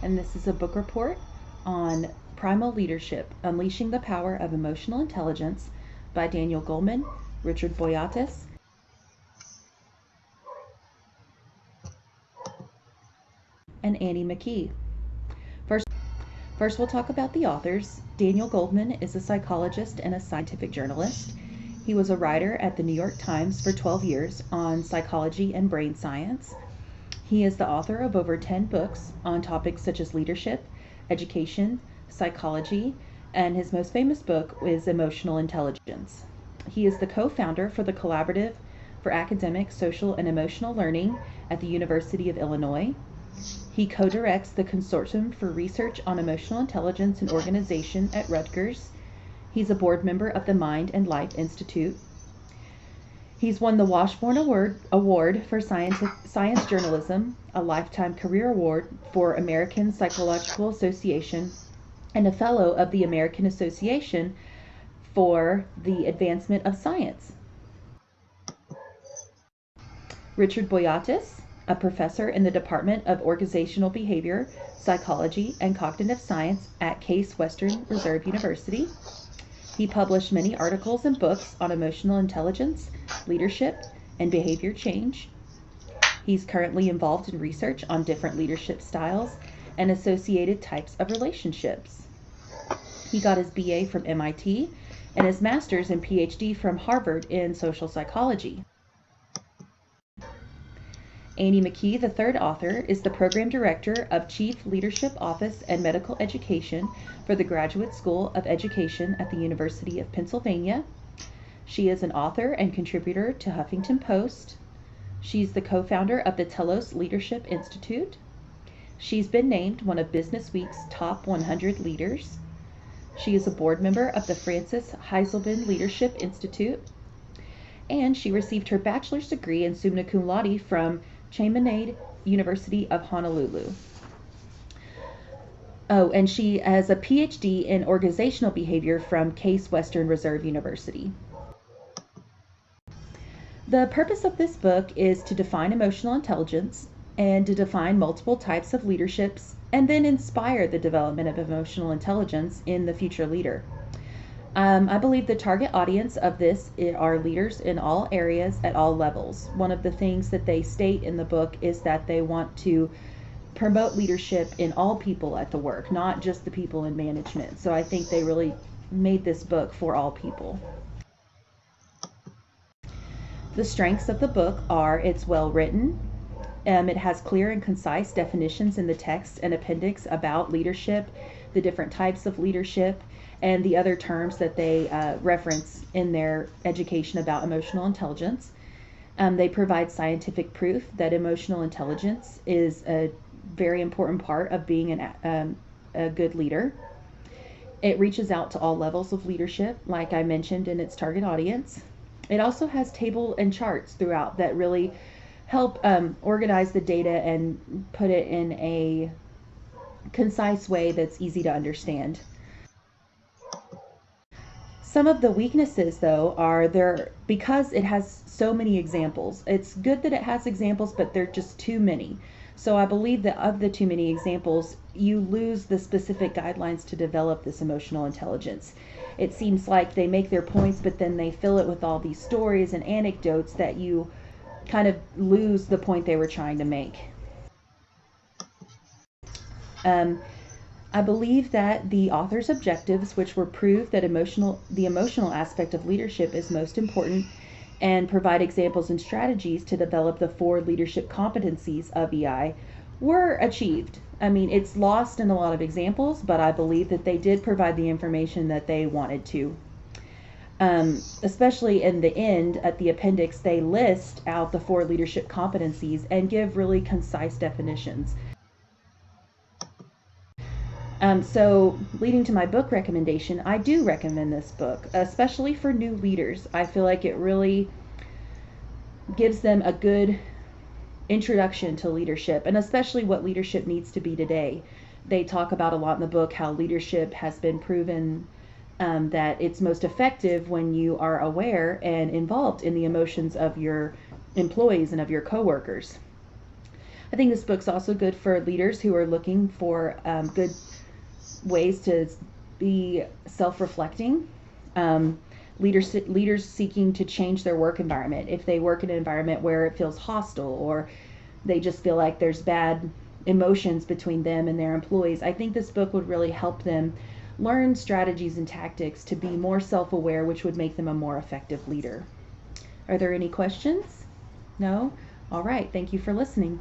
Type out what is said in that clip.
and this is a book report on Primal Leadership, Unleashing the Power of Emotional Intelligence by Daniel Goleman, Richard Boyatis, and Annie McKee. First, we'll talk about the authors. Daniel Goleman is a psychologist and a scientific journalist. He was a writer at the New York Times for 12 years on psychology and brain science. He is the author of over 10 books on topics such as leadership, education, psychology, and his most famous book is Emotional Intelligence. He is the co-founder for the Collaborative for Academic, Social, and Emotional Learning at the University of Illinois. He co-directs the Consortium for Research on Emotional Intelligence and Organization at Rutgers. He's a board member of the Mind and Life Institute. He's won the Washburn Award for Science Journalism, a Lifetime Career Award for American Psychological Association, and a Fellow of the American Association for the Advancement of Science. Richard Boyatis, a professor in the Department of Organizational Behavior, Psychology, and Cognitive Science at Case Western Reserve University. He published many articles and books on emotional intelligence, leadership, and behavior change. He's currently involved in research on different leadership styles and associated types of relationships. He got his BA from MIT and his master's and PhD from Harvard in social psychology. Annie McKee, the third author, is the Program Director of Chief Leadership Office and Medical Education for the Graduate School of Education at the University of Pennsylvania. She is an author and contributor to Huffington Post. She's the co-founder of the Telos Leadership Institute. She's been named one of Business Week's top 100 leaders. She is a board member of the Frances Heiselben Leadership Institute. And she received her bachelor's degree in summa cum laude from Chaminade University of Honolulu. Oh, and she has a PhD in organizational behavior from Case Western Reserve University. The purpose of this book is to define emotional intelligence and to define multiple types of leaderships and then inspire the development of emotional intelligence in the future leader. I believe the target audience of this are leaders in all areas at all levels. One of the things that they state in the book is that they want to promote leadership in all people at the work, not just the people in management. So I think they really made this book for all people. The strengths of the book are it's well written. It has clear and concise definitions in the text and appendix about leadership, the different types of leadership, and the other terms that they reference in their education about emotional intelligence. They provide scientific proof that emotional intelligence is a very important part of being a good leader. It reaches out to all levels of leadership, like I mentioned in its target audience. It also has table and charts throughout that really help organize the data and put it in a concise way that's easy to understand. Some of the weaknesses, though, are because it has so many examples. It's good that it has examples, but they're just too many. So I believe that of the too many examples, you lose the specific guidelines to develop this emotional intelligence. It seems like they make their points, but then they fill it with all these stories and anecdotes that you kind of lose the point they were trying to make. I believe that the author's objectives, which were prove that the emotional aspect of leadership is most important and provide examples and strategies to develop the 4 leadership competencies of EI, were achieved. I mean, it's lost in a lot of examples, but I believe that they did provide the information that they wanted to. Especially in the end, at the appendix, they list out the 4 leadership competencies and give really concise definitions. So leading to my book recommendation, I do recommend this book, especially for new leaders. I feel like it really gives them a good introduction to leadership, and especially what leadership needs to be today. They talk about a lot in the book how leadership has been proven that it's most effective when you are aware and involved in the emotions of your employees and of your coworkers. I think this book's also good for leaders who are looking for good ways to be self-reflecting. Leaders seeking to change their work environment. If they work in an environment where it feels hostile, or they just feel like there's bad emotions between them and their employees, I think this book would really help them learn strategies and tactics to be more self-aware, which would make them a more effective leader. Are there any questions? No? All right. Thank you for listening.